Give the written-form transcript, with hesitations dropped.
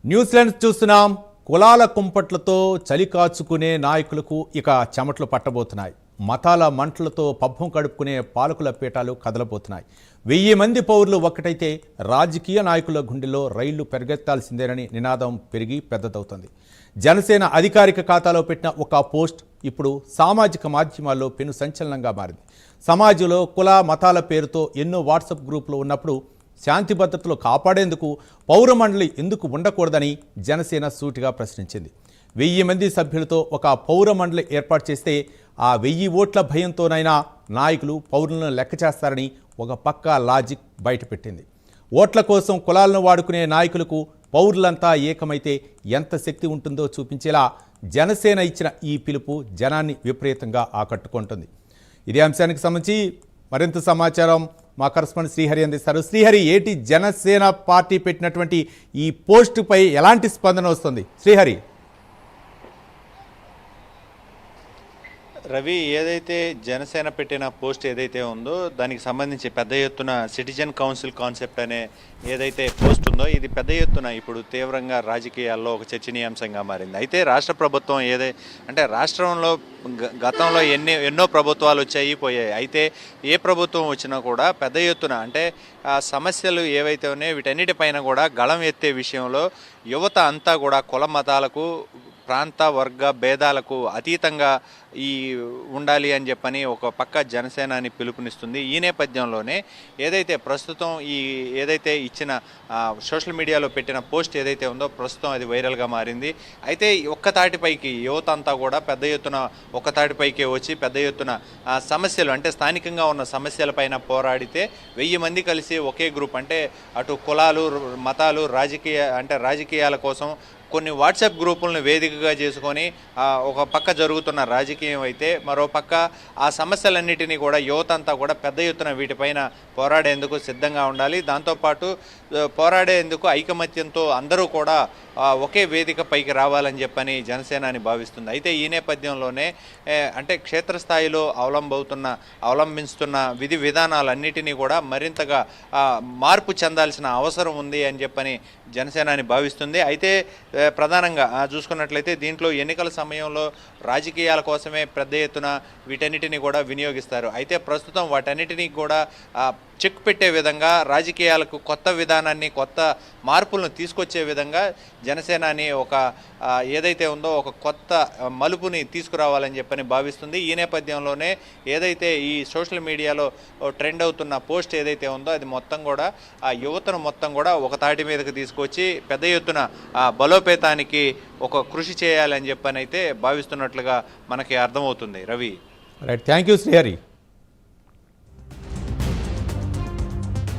New Zealand చూస్తున్నాం. కులాల కుంపట్లతో చలి కాచుకునే నాయకులకు ఇక చెమటలు పట్టబోతున్నాయి. మతాల మంటలతో పబ్బం కడుపుకునే పాలకుల పీఠాలు కదలబోతున్నాయి. 1000 మంది పౌరులు ఒక్కటైతే రాజకీయ నాయకుల గుండెల్లో రైళ్లు పెరిగెత్తాల్సిందేనని నినాదం పెరిగి పెద్దదవుతుంది. జనసేన అధికారిక ఖాతాలో పెట్టిన ఒక పోస్ట్ ఇప్పుడు సామాజిక మాధ్యమాల్లో పెను సంచలనంగా మారింది. సమాజంలో కుల మతాల పేరుతో ఎన్నో వాట్సాప్ గ్రూపులు ఉన్నప్పుడు శాంతి భద్రతలు కాపాడేందుకు పౌర మండలి ఎందుకు ఉండకూడదని జనసేన సూటిగా ప్రశ్నించింది. 1000 మంది సభ్యులతో ఒక పౌర మండలి ఏర్పాటు చేస్తే ఆ 1000 ఓట్ల భయంతోనైనా నాయకులు పౌరులను లెక్క చేస్తారని ఒక పక్క లాజిక్ బయటపెట్టింది. ఓట్ల కోసం కులాలను వాడుకునే నాయకులకు పౌరులంతా ఏకమైతే ఎంత శక్తి ఉంటుందో చూపించేలా జనసేన ఇచ్చిన ఈ పిలుపు జనాన్ని విపరీతంగా ఆకట్టుకుంటుంది. ఇదే అంశానికి సంబంధించి మరింత సమాచారం మా కరెస్పాండెంట్ శ్రీహరి అందిస్తారు. శ్రీహరి, ఏటి జనసేన పార్టీ పెట్టినటువంటి ఈ పోస్టుపై ఎలాంటి స్పందన వస్తుంది? శ్రీహరి. రవి, ఏదైతే జనసేన పెట్టిన పోస్ట్ ఏదైతే ఉందో దానికి సంబంధించి పెద్ద ఎత్తున సిటిజన్ కౌన్సిల్ కాన్సెప్ట్ అనే ఏదైతే పోస్ట్ ఉందో ఇది పెద్ద ఎత్తున ఇప్పుడు తీవ్రంగా రాజకీయాల్లో ఒక చర్చనీయాంశంగా మారింది. అయితే రాష్ట్ర ప్రభుత్వం అంటే రాష్ట్రంలో గతంలో ఎన్నో ప్రభుత్వాలు వచ్చాయి పోయాయి. అయితే ఏ ప్రభుత్వం వచ్చినా కూడా పెద్ద ఎత్తున అంటే సమస్యలు ఏవైతే ఉన్నాయో వీటన్నిటిపైన కూడా గళం ఎత్తే విషయంలో యువత అంతా కూడా కుల మతాలకు ప్రాంత వర్గ భేదాలకు అతీతంగా ఉండాలి అని చెప్పని ఒక పక్క జనసేనాని పిలుపునిస్తుంది. ఈ నేపథ్యంలోనే ఏదైతే ప్రస్తుతం ఏదైతే ఇచ్చిన సోషల్ మీడియాలో పెట్టిన పోస్ట్ ఏదైతే ఉందో ప్రస్తుతం అది వైరల్గా మారింది. అయితే ఒక్కతాటిపైకి యువత అంతా కూడా పెద్ద ఎత్తున ఒక్కతాటిపైకి వచ్చి పెద్ద ఎత్తున సమస్యలు అంటే స్థానికంగా ఉన్న సమస్యలపైన పోరాడితే 1000 మంది కలిసి ఒకే గ్రూప్ అంటే అటు కులాలు మతాలు రాజకీయాల కోసం కొన్ని వాట్సాప్ గ్రూపులను వేదికగా చేసుకొని ఒక పక్క జరుగుతున్న రాజకీయం అయితే మరో పక్క ఆ సమస్యలన్నిటినీ కూడా యువత అంతా కూడా పెద్ద ఎత్తున వీటిపైన పోరాడేందుకు సిద్ధంగా ఉండాలి. దాంతోపాటు పోరాడేందుకు ఐకమత్యంతో అందరూ కూడా ఒకే వేదిక పైకి రావాలని చెప్పని జనసేనాని భావిస్తుంది. అయితే ఈ నేపథ్యంలోనే అంటే క్షేత్రస్థాయిలో అవలంబిస్తున్న విధి విధానాలన్నిటినీ కూడా మరింతగా మార్పు చెందాల్సిన అవసరం ఉంది అని చెప్పని జనసేనాని భావిస్తుంది. అయితే ప్రధానంగా చూసుకున్నట్లయితే దీంట్లో ఎన్నికల సమయంలో రాజకీయాల కోసమే పెద్ద ఎత్తున వీటన్నిటిని కూడా వినియోగిస్తారు. అయితే ప్రస్తుతం వాటన్నిటినీ కూడా చెక్ పెట్టే విధంగా రాజకీయాలకు కొత్త విధానాన్ని కొత్త మార్పులను తీసుకొచ్చే విధంగా జనసేనాని ఒక ఏదైతే ఉందో ఒక కొత్త మలుపుని తీసుకురావాలని చెప్పని భావిస్తుంది. ఈ నేపథ్యంలోనే ఏదైతే ఈ సోషల్ మీడియాలో ట్రెండ్ అవుతున్న పోస్ట్ ఏదైతే ఉందో అది మొత్తం కూడా ఆ యువతను మొత్తం కూడా ఒక తాటి మీదకి తీసుకొచ్చి పెద్ద ఎత్తున బలోపేతానికి ఒక కృషి చేయాలని చెప్పని అయితే భావిస్తున్నట్లుగా మనకి అర్థమవుతుంది. Ravi. Right, thank you Srihari.